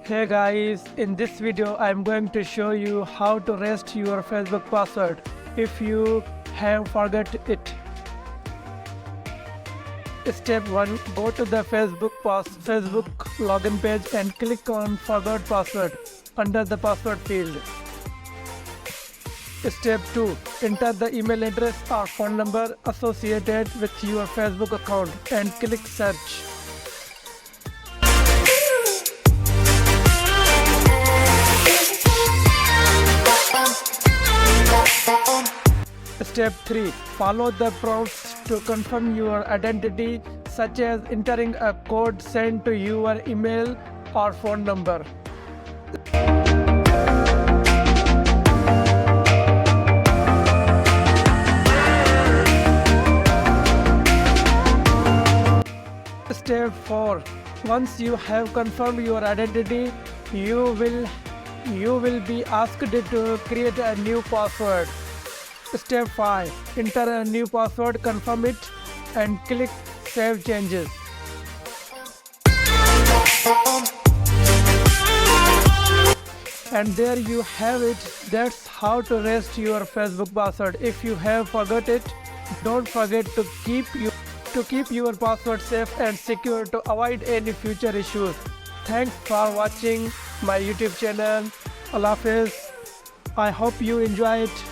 Hey guys, in this video I'm going to show you how to reset your Facebook password if you have forgot it. Step 1. Go to the Facebook login page and click on Forgot Password under the password field. Step 2. Enter the email address or phone number associated with your Facebook account and click Search. Step 3. Follow the prompts to confirm your identity, such as entering a code sent to your email or phone number. Step 4. Once you have confirmed your identity, you will be asked to create a new password. Step 5. Enter a new password, confirm it, and click Save Changes. And there you have it. That's how to reset your Facebook password. If you have forgot it, don't forget to keep your password safe and secure to avoid any future issues. Thanks for watching my YouTube channel. Allah Hafiz. I hope you enjoy it.